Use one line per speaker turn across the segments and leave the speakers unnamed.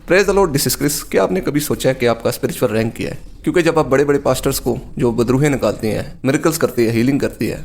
Praise the Lord, this is Chris. क्या आपने कभी सोचा है कि आपका स्पिरिचुअल रैंक क्या है? क्योंकि जब आप बड़े बड़े पास्टर्स को जो बदरूहें निकालते हैं, मिरेकल्स करते हैं, हीलिंग करती है,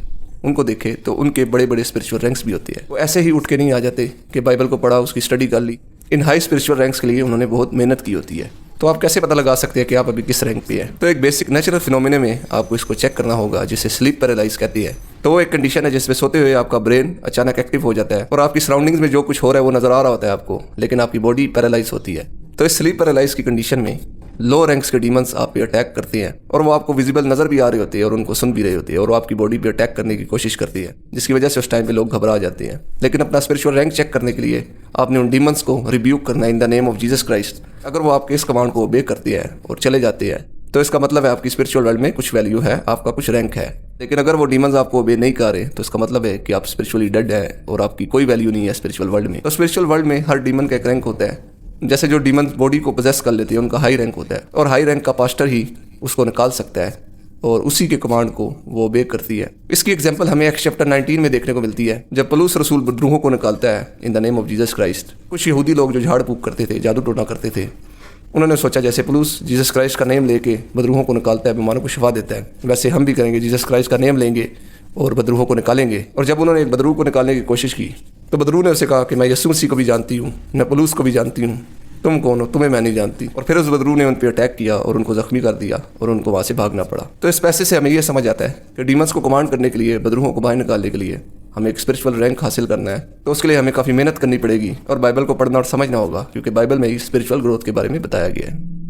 उनको देखे तो उनके बड़े बड़े स्पिरिचुअल रैंक्स भी होती है। वो ऐसे ही उठ के नहीं आ जाते कि बाइबल को पढ़ा, उसकी स्टडी कर ली। इन हाई स्पिरिचुअल रैंक्स के लिए उन्होंने बहुत मेहनत की होती है। तो आप कैसे पता लगा सकते हैं कि आप अभी किस रैंक पे हैं? तो एक बेसिक नेचुरल फिनोमिना में आपको इसको चेक करना होगा, जिसे स्लीप पैरालाइज कहती है। तो वो एक कंडीशन है जिसमें सोते हुए आपका ब्रेन अचानक एक्टिव हो जाता है और आपकी सराउंडिंग्स में जो कुछ हो रहा है वो नजर आ रहा होता है आपको, लेकिन आपकी बॉडी पैरालाइज होती है। तो इस स्लीप पैरालाइज की कंडीशन में लो रैंक्स के डीमंस आप पे अटैक करते हैं और वो आपको विजिबल नजर भी आ रही होती है और उनको सुन भी रही होती है और वो आपकी बॉडी पे अटैक करने की कोशिश करती है, जिसकी वजह से उस टाइम पे लोग घबरा जाते हैं। लेकिन अपना स्पिरिचुअल रैंक चेक करने के लिए आपने उन डीमंस को रिब्यूक करना है in the name of Jesus Christ. अगर वो आपके इस कमांड को ओबे करते हैं और चले जाते हैं तो इसका मतलब है आपकी स्पिरिचुअल वर्ल्ड में कुछ वैल्यू है, आपका कुछ रैंक है। लेकिन अगर वो डीमंस आपको ओबे नहीं कर रहे तो इसका मतलब है कि आप स्पिरिचुअली डेड है और आपकी कोई वैल्यू नहीं है स्पिरिचुअल वर्ल्ड में। तो स्पिरिचुअल वर्ल्ड में हर डीमन का एक रैंक होता है। जैसे जो डीमन बॉडी को पोजेस कर लेते हैं उनका हाई रैंक होता है और हाई रैंक का पास्टर ही उसको निकाल सकता है और उसी के कमांड को वो ओबे करती है। इसकी एग्जांपल हमें एक्स चैप्टर 19 में देखने को मिलती है, जब पौलुस रसूल बदरूहों को निकालता है in the name of Jesus Christ. कुछ यहूदी लोग जो झाड़ फूक करते थे, जादू टोना करते थे, उन्होंने सोचा जैसे पौलुस जीसस क्राइस्ट का नेम लेके बदरूहों को निकालता है, बीमारों को शिफा देता है, वैसे हम भी करेंगे, जीसस क्राइस्ट का नेम लेंगे और बदरूहों को निकालेंगे। और जब उन्होंने एक बदरू को निकालने की कोशिश की तो बदरू ने उसे कहा कि मैं यीशु मसीह को भी जानती हूँ, मैं पौलुस को भी जानती हूँ, तुम कौन हो? तुम्हें मैं नहीं जानती। और फिर उस बदरू ने उन पर अटैक किया और उनको जख्मी कर दिया और उनको वहाँ से भागना पड़ा। तो इस पैसे से हमें यह समझ आता है कि डीमंस को कमांड करने के लिए, बदरूहों को बाहर निकालने के लिए हमें एक स्पिरिचुअल रैंक हासिल करना है। तो उसके लिए हमें काफ़ी मेहनत करनी पड़ेगी और बाइबल को पढ़ना और समझना होगा, क्योंकि बाइबल में ही स्पिरिचुअल ग्रोथ के बारे में बताया गया है।